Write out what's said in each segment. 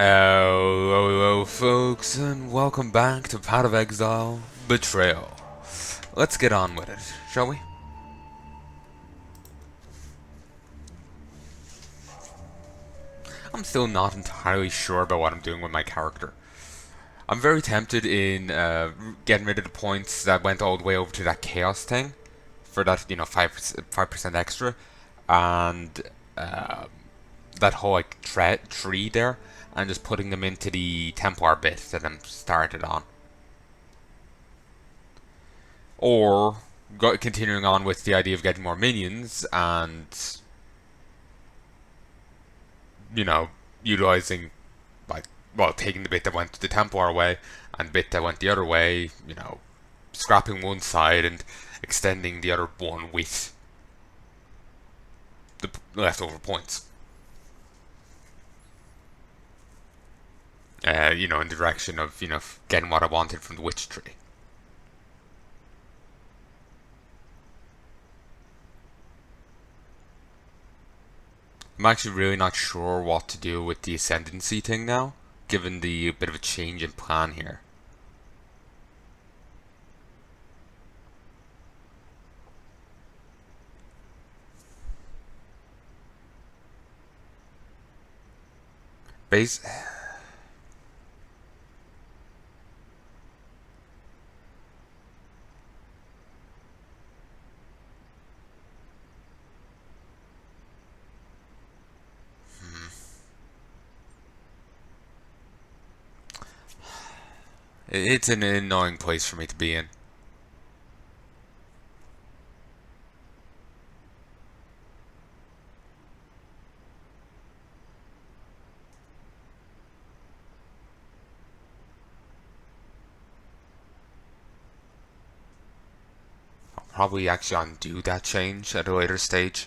Hello, folks, and welcome back to Path of Exile, Betrayal. Let's get on with it, shall we? I'm still not entirely sure about what I'm doing with my character. I'm very tempted in getting rid of the points that went all the way over to that chaos thing, for that, 5% extra, and uh, that whole like tree there, and just putting them into the Templar bit that I'm started on. Or continuing on with the idea of getting more minions and, you know, utilizing, like, well, taking the bit that went the Templar way and the bit that went the other way, scrapping one side and extending the other one with the leftover points. In the direction of, getting what I wanted from the witch tree. I'm actually really not sure what to do with the ascendancy thing now, given the bit of a change in plan here. Base. It's an annoying place for me to be in. I'll probably actually undo that change at a later stage.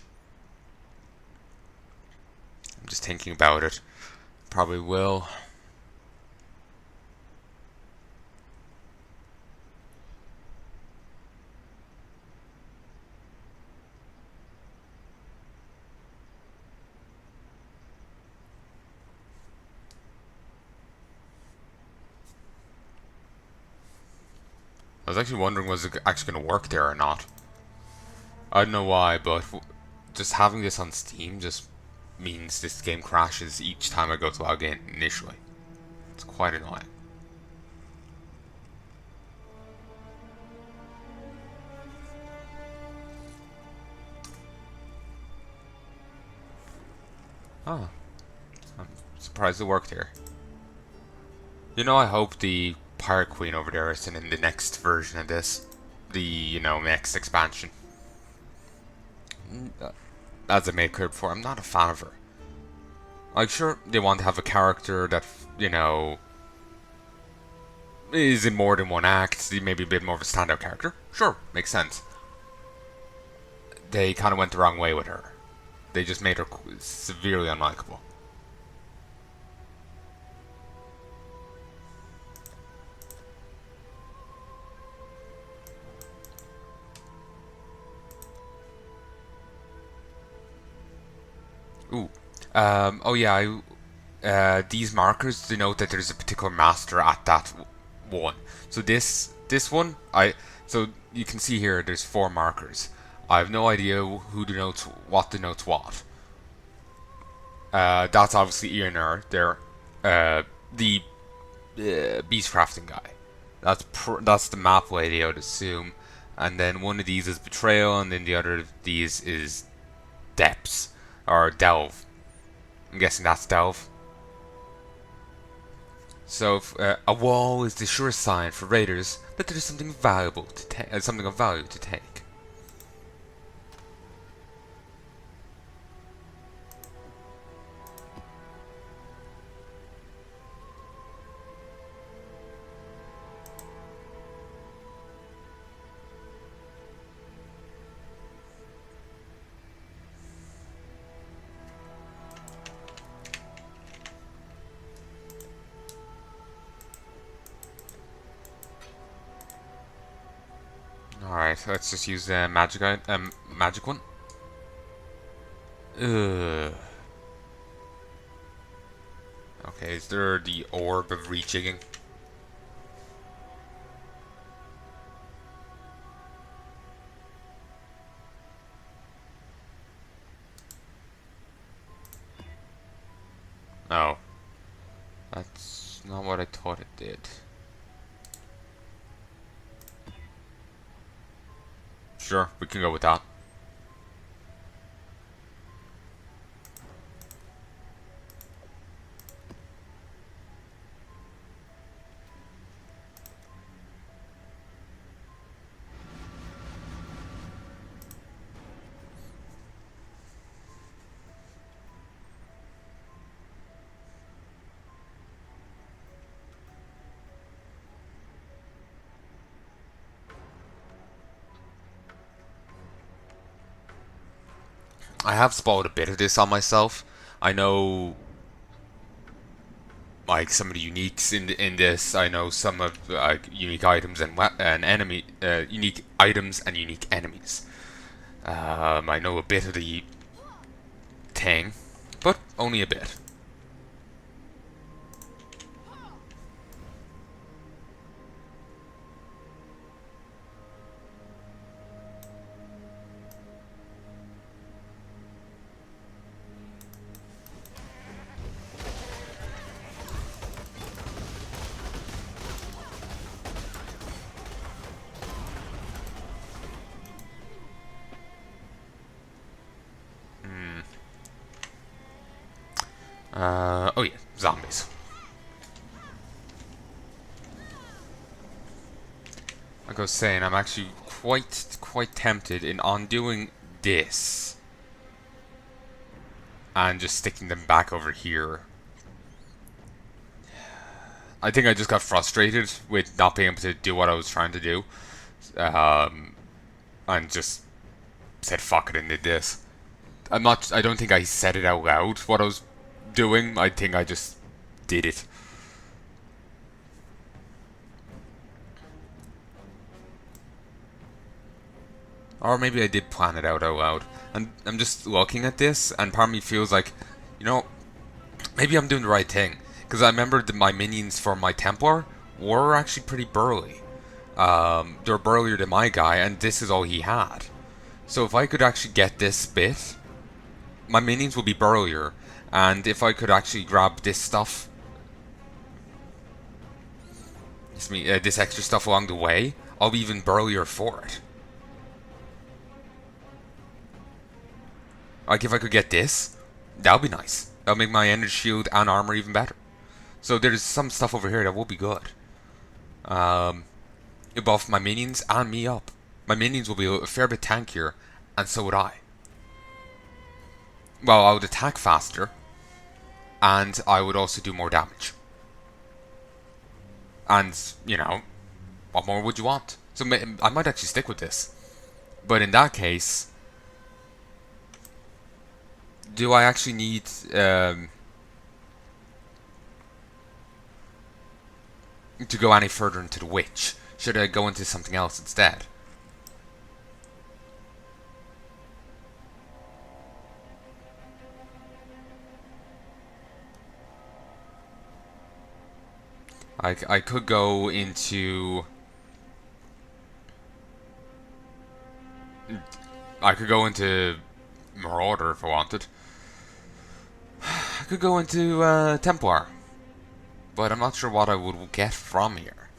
I'm just thinking about it. Probably will. I was actually wondering was it actually going to work there or not. I don't know why, but just having this on Steam just means this game crashes each time I go to log in initially. It's quite annoying. Oh, I'm surprised it worked here. I hope the Pirate Queen over there isn't in the next version of this. The, next expansion. As I made clear before, I'm not a fan of her. Like, sure, they want to have a character that, is in more than one act, maybe a bit more of a standout character. Sure, makes sense. They kind of went the wrong way with her. They just made her severely unlikable. Ooh. Oh yeah, these markers denote that there's a particular master at that one. So this one, so you can see here there's 4 markers. I have no idea who denotes what. That's obviously Ianur, there, the beast crafting guy. That's the map lady, I would assume. And then one of these is Betrayal, and then the other of these is Depths or Delve. I'm guessing that's Delve. So a wall is the sure sign for raiders that there is something valuable to something of value to take. Alright, let's just use the magic one. Ugh. Okay, is there the orb of rejigging? No. That's not what I thought it did. Sure, we can go with that. I have spoiled a bit of this on myself. I know, like, some of the uniques in this. I know some of unique items and enemy unique items and unique enemies. I know a bit of the thing, but only a bit. Oh yeah, zombies. Like I was saying, I'm actually quite tempted in on doing this and just sticking them back over here. I think I just got frustrated with not being able to do what I was trying to do, and just said fuck it and did this. I don't think I said it out loud what I was doing. I think I just did it. Or maybe I did plan it out loud. And I'm just looking at this, and part of me feels like, you know, maybe I'm doing the right thing. Because I remember that my minions for my Templar were actually pretty burly. They're burlier than my guy, and this is all he had. So if I could actually get this bit, my minions will be burlier. And if I could actually grab this stuff, this extra stuff along the way, I'll be even burlier for it. Like if I could get this, that would be nice. That'll make my energy shield and armor even better. So there's some stuff over here that will be good. It buff my minions and me up. My minions will be a fair bit tankier, and so would I. Well, I would attack faster, and I would also do more damage. And, you know, what more would you want? So I might actually stick with this. But in that case, do I actually need to go any further into the witch? Should I go into something else instead? I could go into... I could go into Marauder if I wanted. I could go into Templar. But I'm not sure what I would get from here.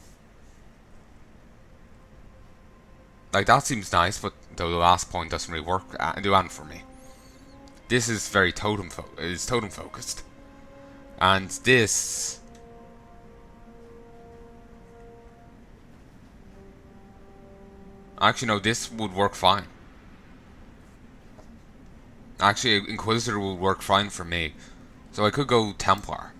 Like, that seems nice, but the last point doesn't really work do anything for me. This is very totem focused. And this... Actually, no, this would work fine. Actually, Inquisitor will work fine for me. So I could go Templar.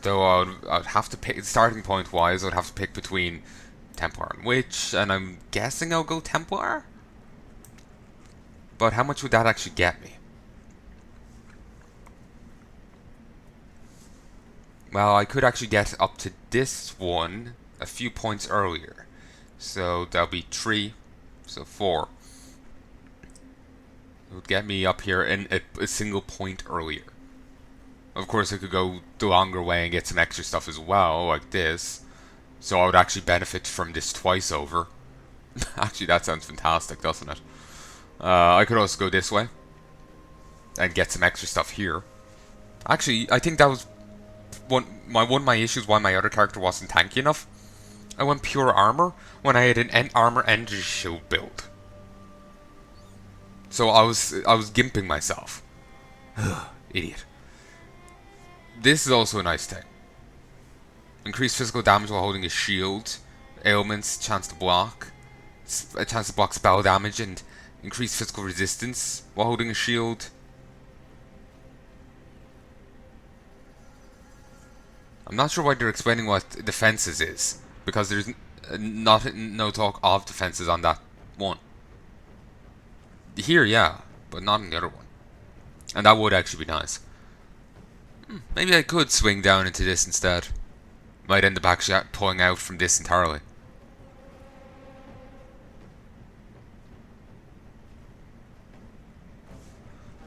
Though I'd have to pick, starting point wise, I'd have to pick between Templar and Witch, and I'm guessing I'll go Templar? But how much would that actually get me? Well, I could actually get up to this one a few points earlier. So that'll be 3, so 4. would get me up here in a single point earlier. Of course, I could go the longer way and get some extra stuff as well, like this. So I would actually benefit from this twice over. Actually, that sounds fantastic, doesn't it? I could also go this way and get some extra stuff here. Actually, I think that was one of my issues why my other character wasn't tanky enough. I went pure armor when I had an armor and shield build. So I was gimping myself. Idiot. This is also a nice thing. Increased physical damage while holding a shield. Ailments, chance to block. A chance to block spell damage and increased physical resistance while holding a shield. I'm not sure why they're explaining what defenses is, because there's no talk of defenses on that one. Here, yeah, but not in the other one. And that would actually be nice. Maybe I could swing down into this instead. Might end up actually pulling out from this entirely.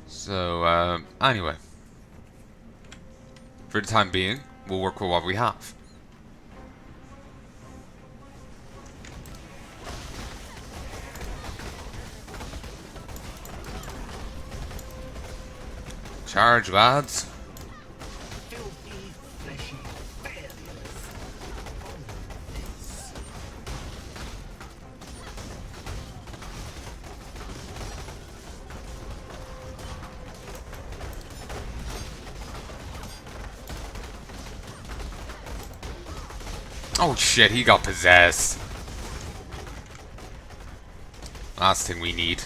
So, anyway. For the time being, we'll work with what we have. Charge, lads. Oh shit, he got possessed. Last thing we need.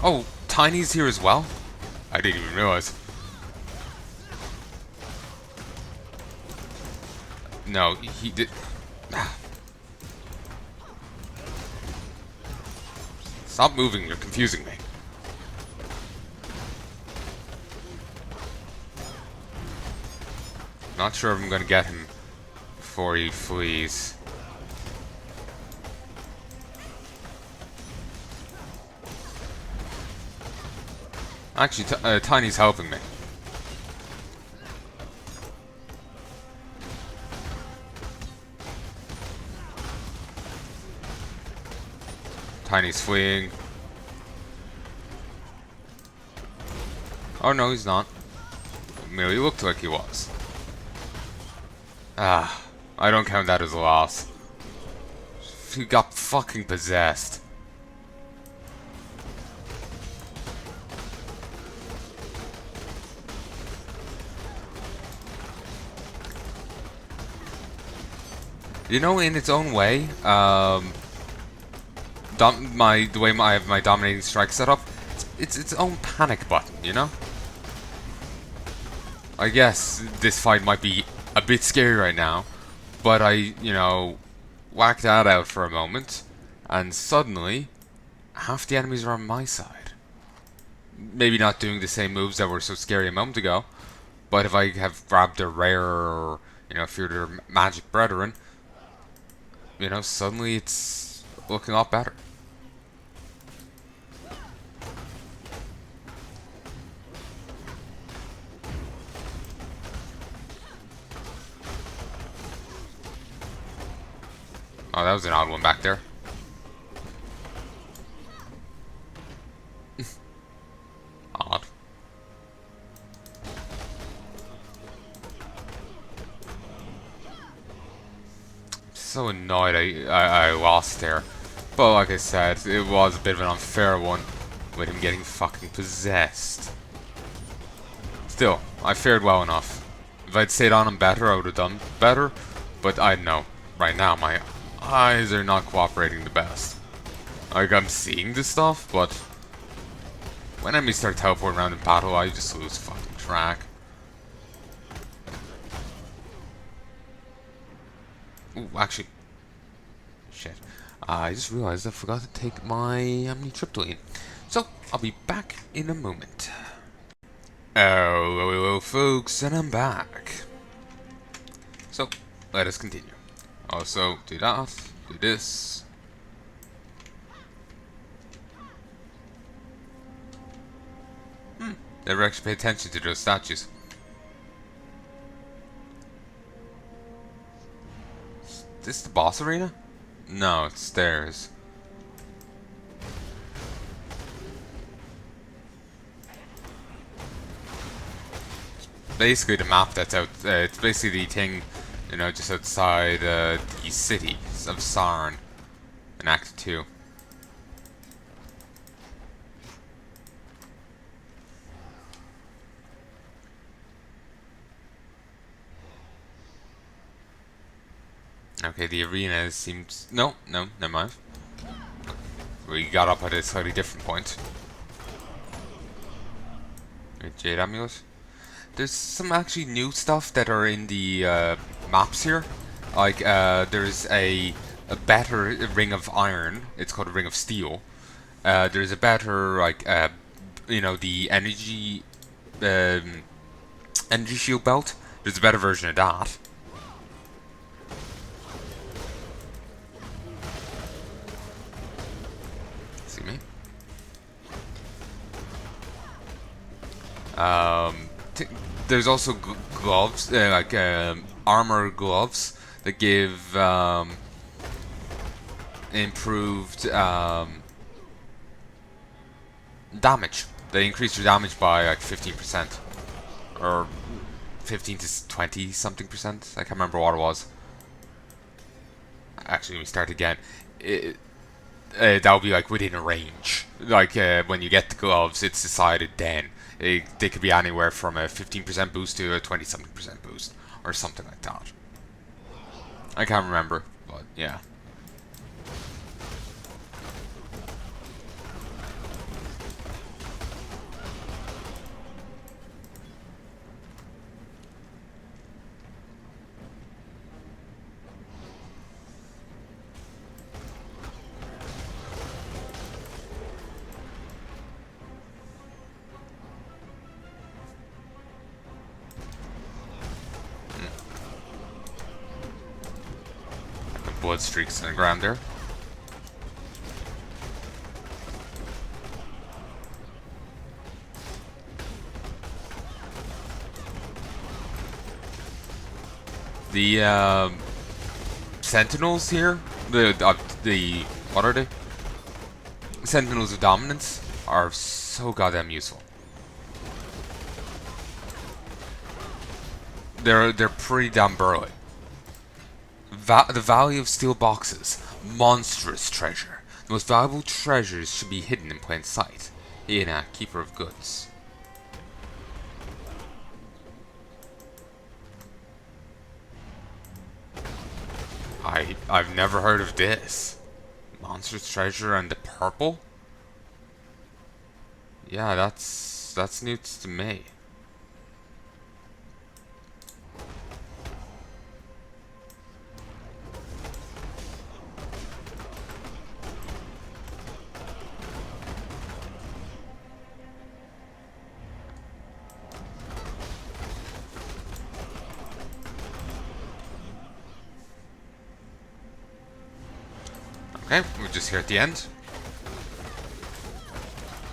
Oh, Tiny's here as well? I didn't even realize. No, he did. Stop moving, you're confusing me. Not sure if I'm gonna get him before he flees. Actually, Tiny's helping me. Tiny's fleeing. Oh no, he's not. It merely looked like he was. Ah, I don't count that as a loss. He got fucking possessed. You know, in its own way, the way I have my dominating strike set up, it's its own panic button, you know? I guess this fight might be a bit scary right now, but I, you know, whack that out for a moment, and suddenly, half the enemies are on my side. Maybe not doing the same moves that were so scary a moment ago, but if I have grabbed a rare, you know, feared their magic brethren, you know, suddenly it's looking a lot better. Oh, that was an odd one back there. Odd. So annoyed I lost there. But like I said, it was a bit of an unfair one with him getting fucking possessed. Still, I fared well enough. If I'd stayed on him better, I would have done better. But I know, right now my eyes are not cooperating the best. Like, I'm seeing this stuff, but when enemies start teleporting around in battle, I just lose fucking track. Ooh, actually, shit. I just realized I forgot to take my amitriptyline. So, I'll be back in a moment. Oh, hello folks, and I'm back. So, let us continue. Also, do that, do this. Never actually pay attention to those statues. Is this the boss arena? No, it's stairs. Basically the map that's out, it's basically the thing, you know, just outside the city of Sarn in Act 2. Okay, the arena seems... No, never mind. We got up at a slightly different point. Jade Amulet. There's some actually new stuff that are in the maps here. Like, there's a better ring of iron. It's called a ring of steel. There's a better, like, you know, the energy shield belt. There's a better version of that. See me? There's also gloves, like armor gloves that give improved damage. They increase your damage by like 15%, or 15 to 20 something percent. I can't remember what it was. Actually, let me start again. That'll be like within a range. Like when you get the gloves, it's decided then. They could be anywhere from a 15% boost to a 20 something percent boost, or something like that. I can't remember, but yeah. Blood streaks in the ground there. The sentinels here, the what are they? Sentinels of Dominance are so goddamn useful. They're pretty damn burly. The value of steel boxes. Monstrous treasure. The most valuable treasures should be hidden in plain sight. Heya, keeper of goods. I've never heard of this. Monstrous treasure and the purple? Yeah, that's news to me. Okay, we're just here at the end.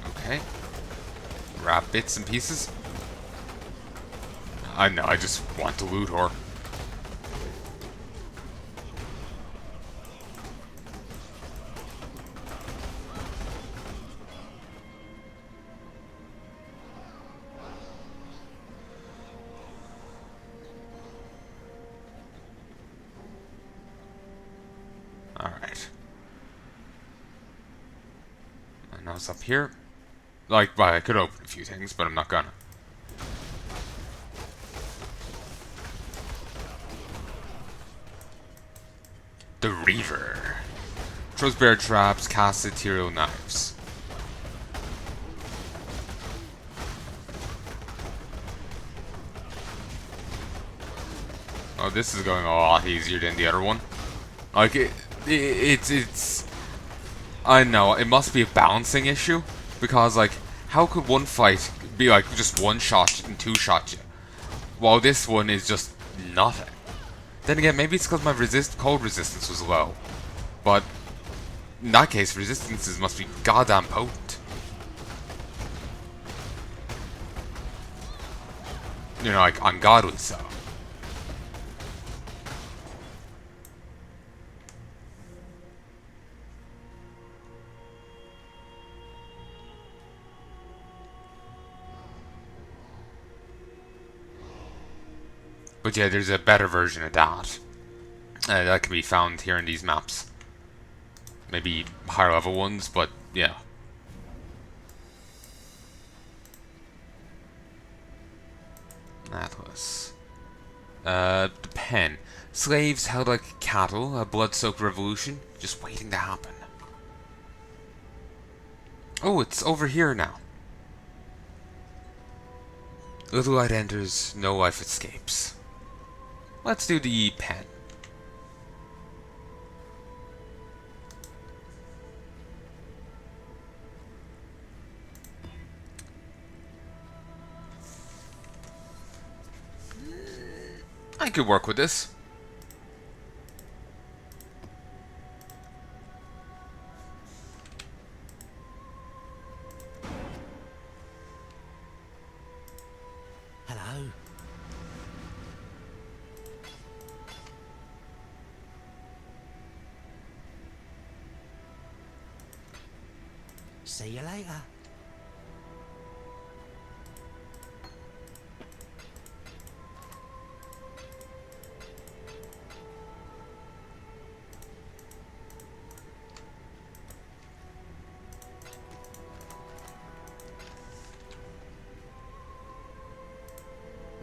Okay. Grab bits and pieces. I know, I just want to loot her. Alright. And now it's up here. Like, well, I could open a few things, but I'm not gonna. The Reaver. Throws bear traps, casts ethereal knives. Oh, this is going a lot easier than the other one. Like, it's I know, it must be a balancing issue, because, like, How could one fight be like just one shot and two shot you, while this one is just nothing? Then again, maybe it's because my cold resistance was low. But in that case, resistances must be goddamn potent. You know, like ungodly so. But yeah, there's a better version of that. That can be found here in these maps. Maybe higher level ones, but yeah. Atlas. The pen. Slaves held like cattle, a blood-soaked revolution, just waiting to happen. Oh, it's over here now. Little light enters, no life escapes. Let's do the pen. I could work with this. Hello. See you later.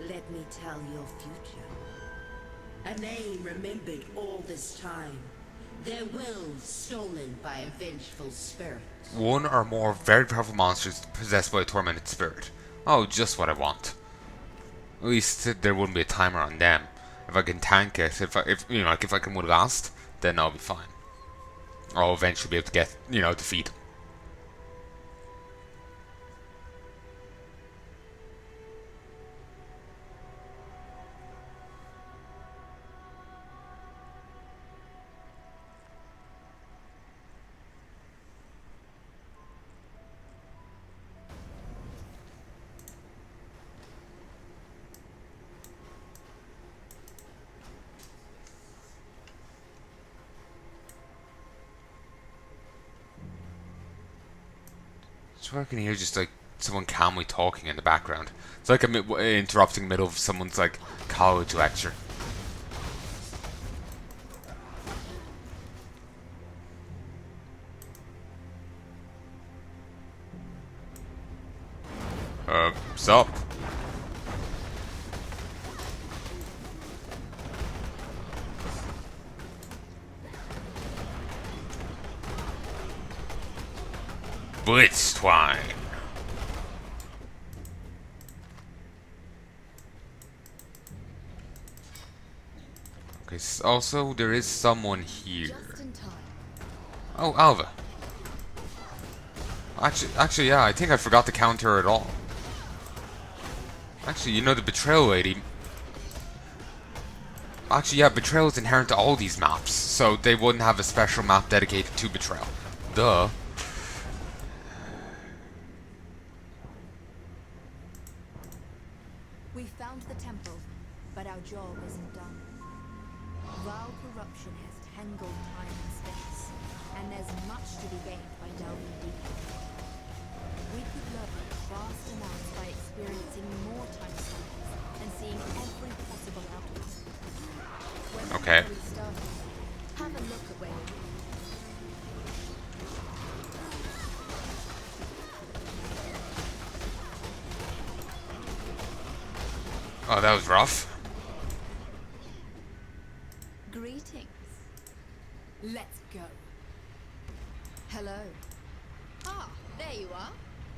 Let me tell your future. A name remembered all this time. Their wills stolen by a vengeful spirit. One or more very powerful monsters possessed by a tormented spirit. Oh, just what I want. At least there wouldn't be a timer on them. If I can tank it, if you know, like if I can win last, then I'll be fine. I'll eventually be able to get, you know, defeat them. So I can hear just like someone calmly talking in the background. It's like I'm interrupting the middle of someone's like college lecture. Sup? Blitz twine. Okay, also there is someone here. Oh, Alva. Actually, yeah, I think I forgot to counter her at all. Actually, you know the Betrayal lady. Actually, yeah, Betrayal is inherent to all these maps, so they wouldn't have a special map dedicated to Betrayal. Duh. We found the temple, but our job isn't done. Vile corruption has tangled time and space, and there's much to be gained by delving deeper. We could learn vast amounts by experiencing more time cycles and seeing every possible outcome. When Okay. we started, have a look at where you're going. Oh, that was rough. Greetings. Let's go. Hello. Ah, there you are.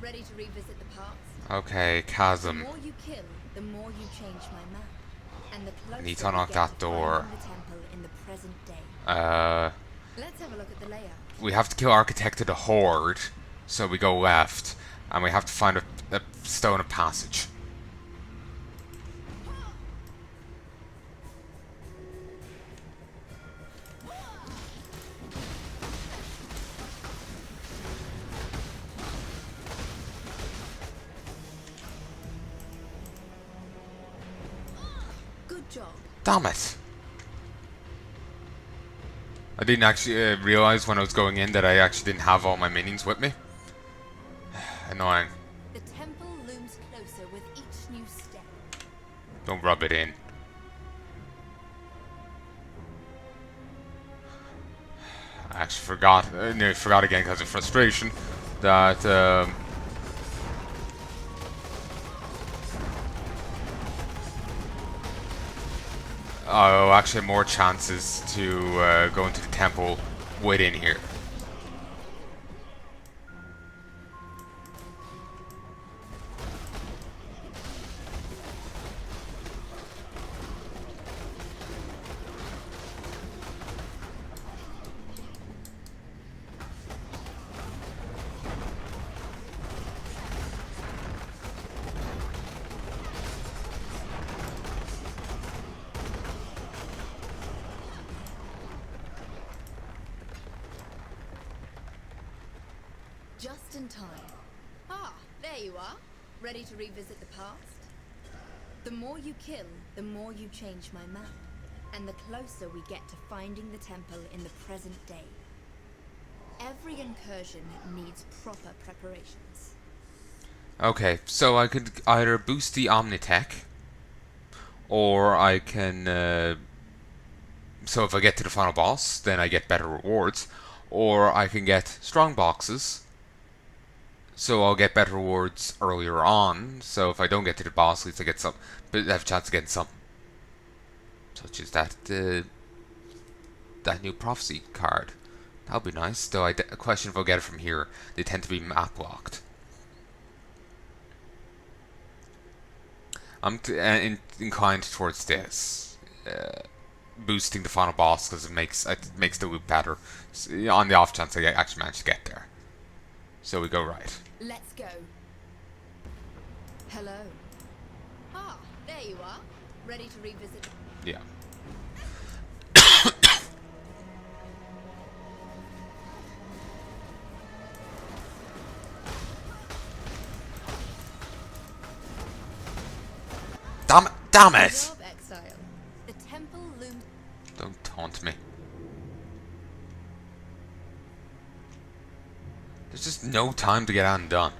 Ready to revisit the past? Okay, The chasm. more you kill, the more you change my map. And the closer Need to we unlock get that to door. finding the temple in the present day. Uh, Let's have a look at the layout. we have to kill Architect of the Horde, so we go left. And we have to find a stone of passage. Good job. Damn it! I didn't actually realize when I was going in that I actually didn't have all my minions with me. Annoying. The temple looms closer with each new step. Don't rub it in. I actually forgot. Nearly forgot again because of frustration that. I'll actually have more chances to go into the temple within here. Just in time. Ah, there you are. Ready to revisit the past? The more you kill, the more you change my map. And the closer we get to finding the temple in the present day. Every incursion needs proper preparations. Okay, so I could either boost the Omnitech, or I can. So if I get to the final boss, then I get better rewards, or I can get strong boxes. So I'll get better rewards earlier on. So if I don't get to the boss, at least I get some, but I have a chance of getting some. Such as that that new prophecy card. That'll be nice. Though a question if I'll get it from here. They tend to be map locked. I'm inclined towards this, boosting the final boss because it makes the loop better. So, on the off chance I actually manage to get there. So we go right. Let's go. Hello. Ah, there you are. Ready to revisit? Yeah. Damn it! Damn Good it! job, Exile. The temple looms. Don't taunt me. There's just no time to get undone.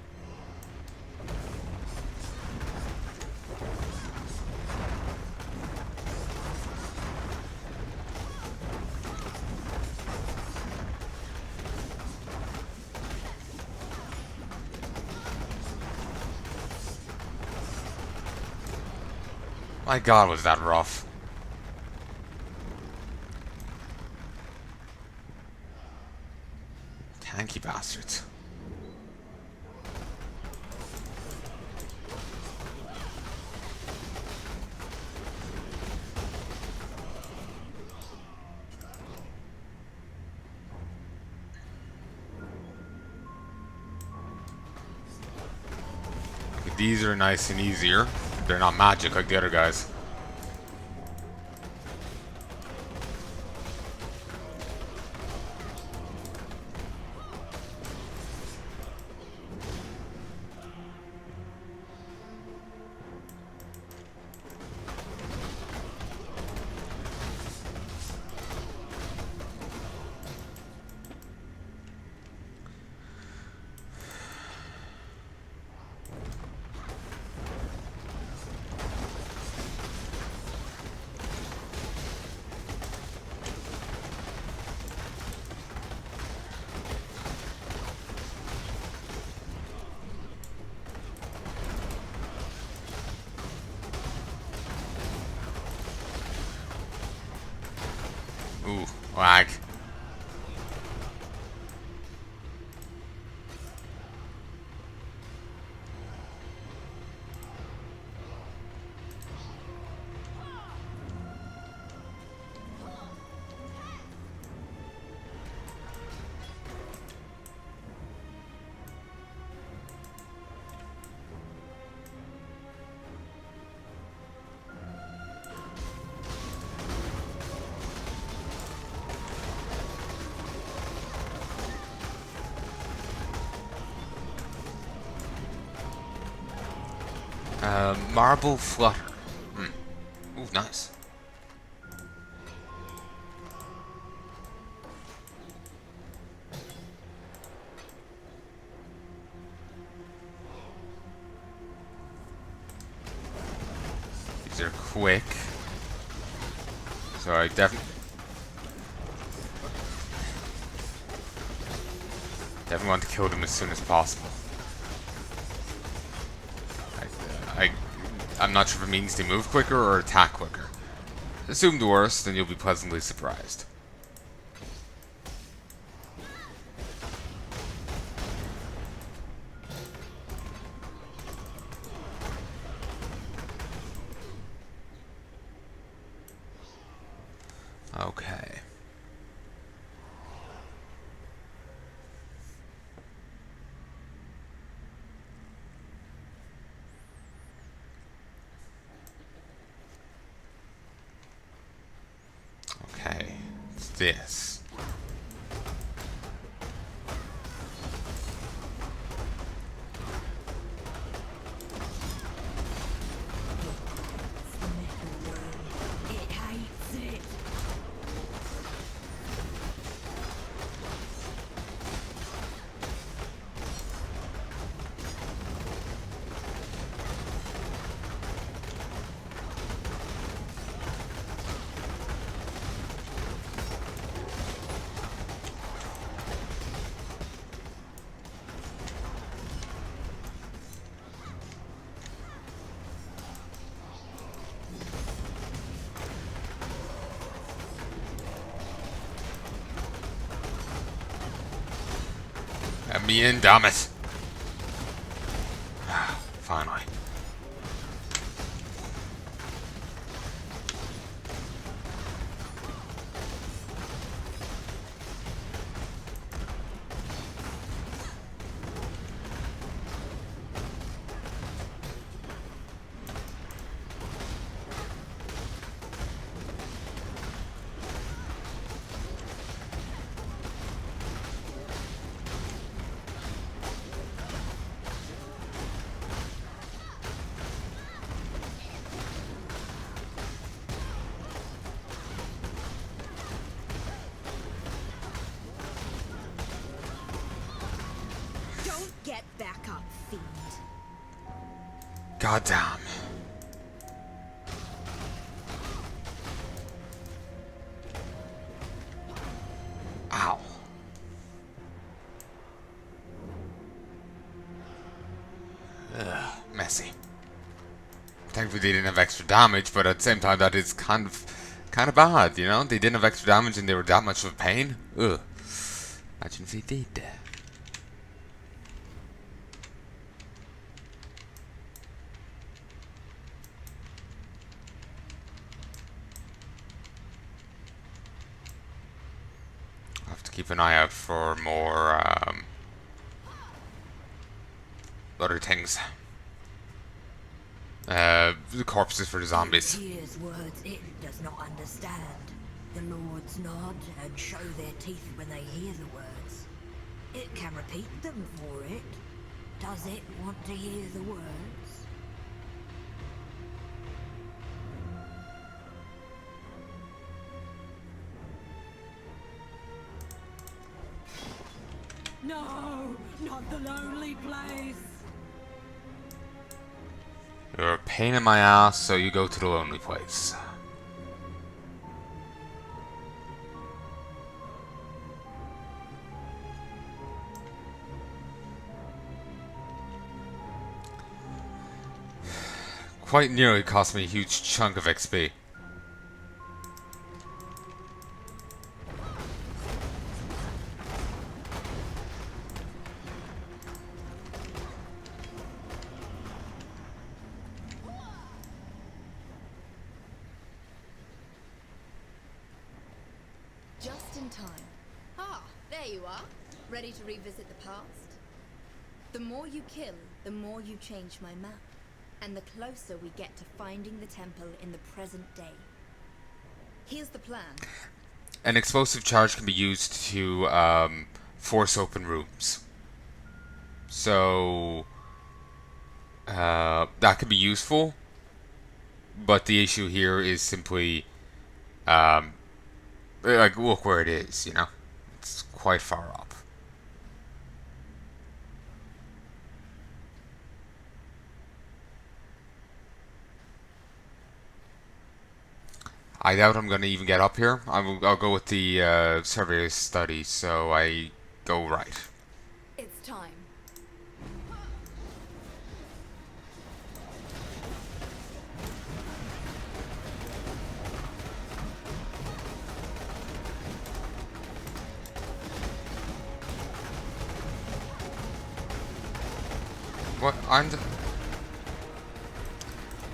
My god, was that rough. Tanky bastards. These are nice and easier. They're not magic like the other guys. Ooh, lag. Marble flutter. Ooh, nice. These are quick. So I definitely want to kill them as soon as possible. I'm not sure if it means they move quicker or attack quicker. Assume the worst, and you'll be pleasantly surprised. Okay. Okay, it's this. It hates it. Let me in, damn it. Finally. Don't get back up, fiend. Goddamn. Ow. Ugh, messy. Thankfully they didn't have extra damage, but at the same time that is kind of bad, you know? They didn't have extra damage and they were that much of a pain. Ugh. Imagine if they did. I'll have to keep an eye out for more other things. The corpses for the zombies. It hears words it does not understand. The lords nod and show their teeth when they hear the words. It can repeat them for it. Does it want to hear the words? No, not the lonely place. You're a pain in my ass, so you go to the lonely place. Quite nearly cost me a huge chunk of XP. Just in time. Ah, there you are. Ready to revisit the past? The more you kill, the more you change my map. And the closer we get to finding the temple in the present day. Here's the plan. An explosive charge can be used to force open rooms. So that could be useful, but the issue here is simply, um, like, look where it is, you know? It's quite far up. I doubt I'm going to even get up here. I'll go with the survey study, so I go right. It's time. What?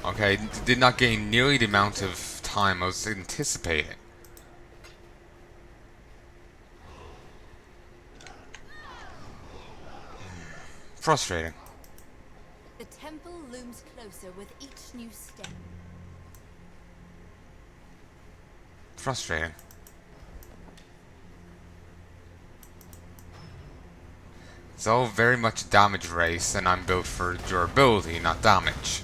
Okay, did not gain nearly the amount of time I was anticipating. Frustrating. The temple looms closer with each new step. Frustrating. It's all very much a damage race, and I'm built for durability, not damage.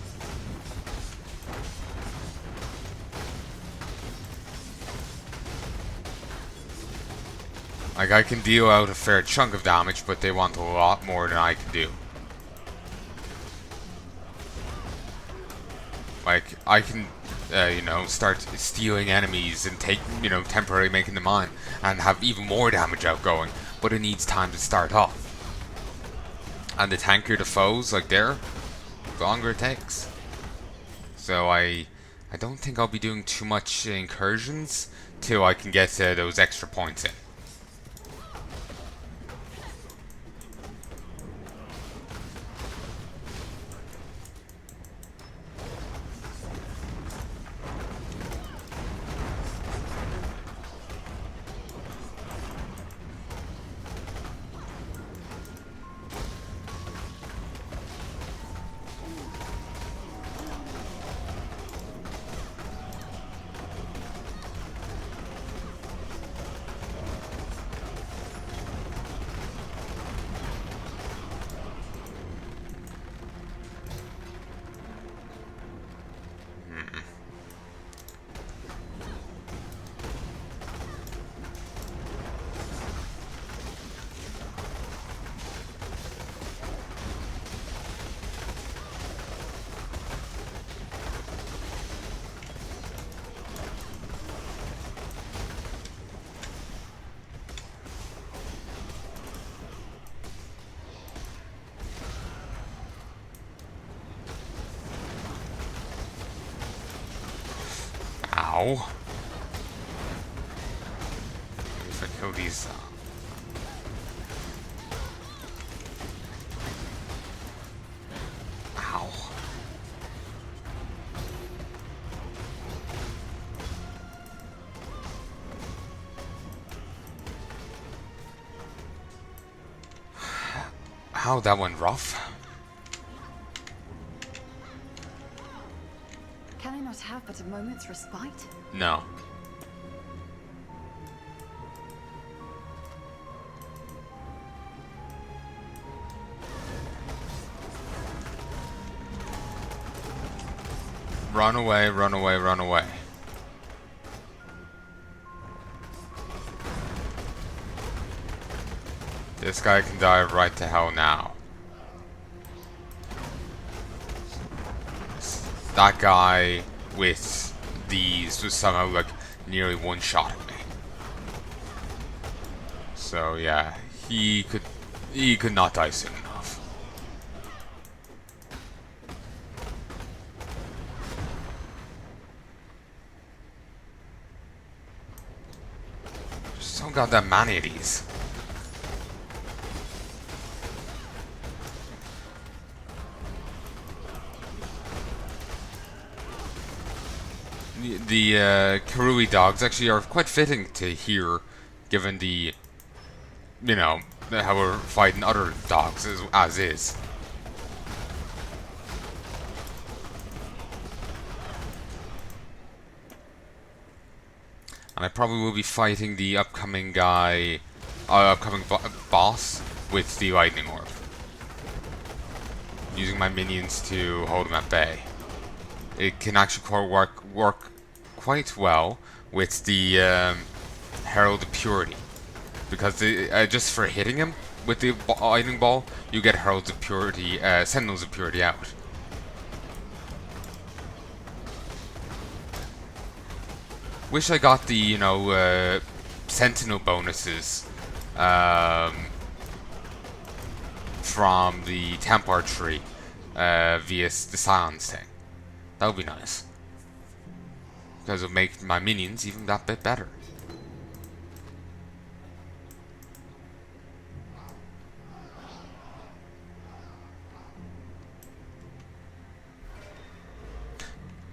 Like, I can deal out a fair chunk of damage, but they want a lot more than I can do. Like, I can, you know, start stealing enemies and take, you know, temporarily making them mine, and have even more damage outgoing, but it needs time to start off. And the tankier the foes, like there, the longer it takes. So I don't think I'll be doing too much incursions till I can get those extra points in. Ow. Maybe if I kill these. Ow. How that went rough. Can I not have but a moment's respite? No. Run away, run away, run away. This guy can die right to hell now. That guy with these was somehow like nearly one shot at me. So yeah, he could not die soon enough. There's so goddamn many of these. The Karui dogs actually are quite fitting to here, given the, you know, how we're fighting other dogs as is. And I probably will be fighting the upcoming guy, upcoming boss with the lightning orb. using my minions to hold him at bay. It can actually work quite well with the Herald of Purity, because just for hitting him with the lightning ball, you get Heralds of Purity, Sentinels of Purity out. Wish I got the, Sentinel bonuses from the Templar tree via the Scions thing. That would be nice, because it would make my minions even that bit better.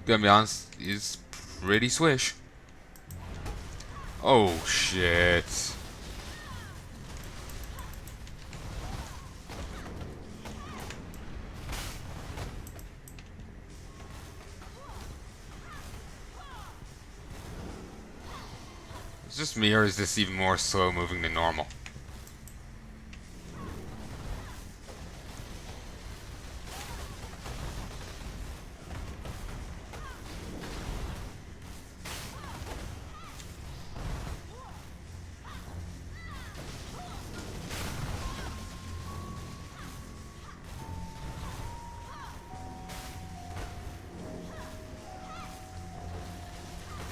Gonna be honest, is pretty swish. Oh shit. Is this me, or is this even more slow moving than normal?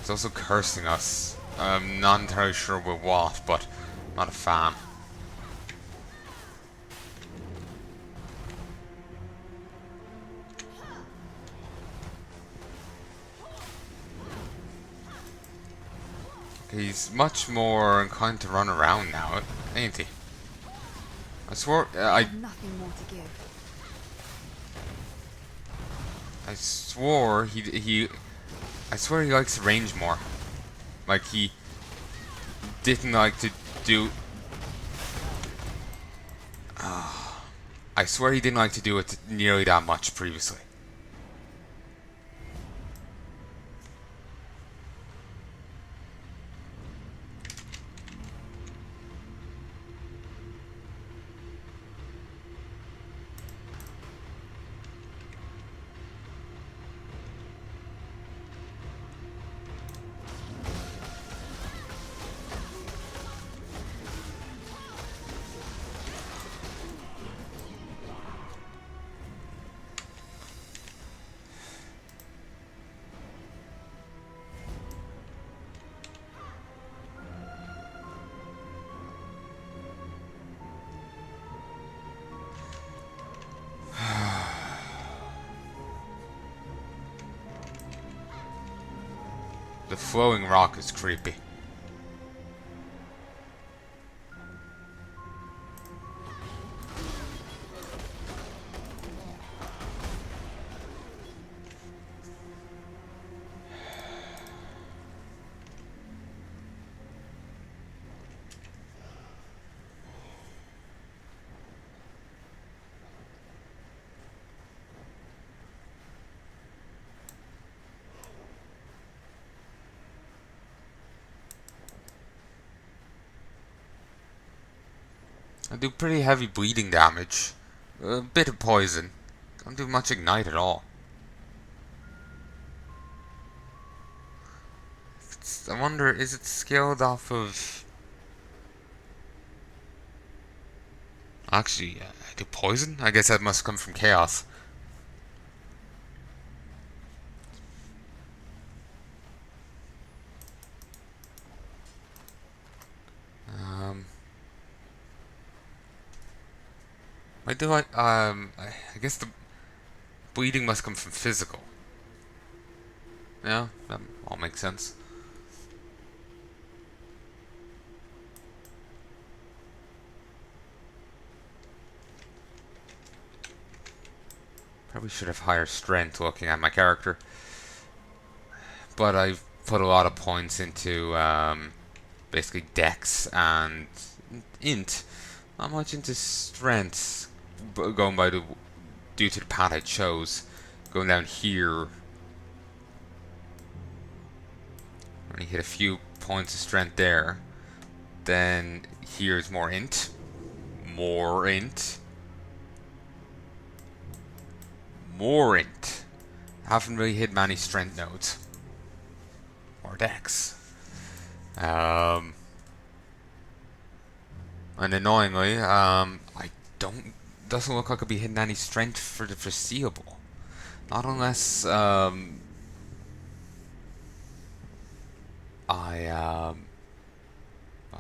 It's also cursing us. I'm not entirely sure with what, but I'm not a fan. He's much more inclined to run around now, ain't he? I swore I have nothing more to give. I swore I swear he likes range more. Like he didn't like to do. I swear he didn't like to do it nearly that much previously. The flowing rock is creepy. I do pretty heavy bleeding damage. A bit of poison. Don't do much ignite at all. I wonder, is it scaled off of... Actually, I do poison? I guess that must come from chaos. I guess the bleeding must come from physical. Yeah, that all makes sense. Probably should have higher strength looking at my character. But I've put a lot of points into basically dex and int. Not much into strength, going by due to the path I chose. Going down here, only hit a few points of strength there. Then here's more int, more int. Haven't really hit many strength nodes. Or dex. And annoyingly, I don't... Doesn't look like I'll be hitting any strength for the foreseeable. Not unless, I'll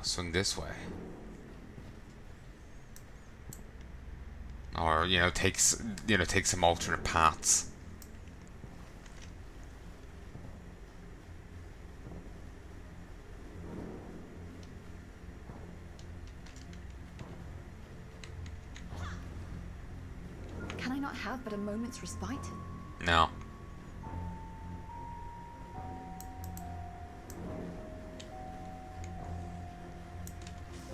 swing this way. Or, take some alternate paths. Can I not have but a moment's respite? No.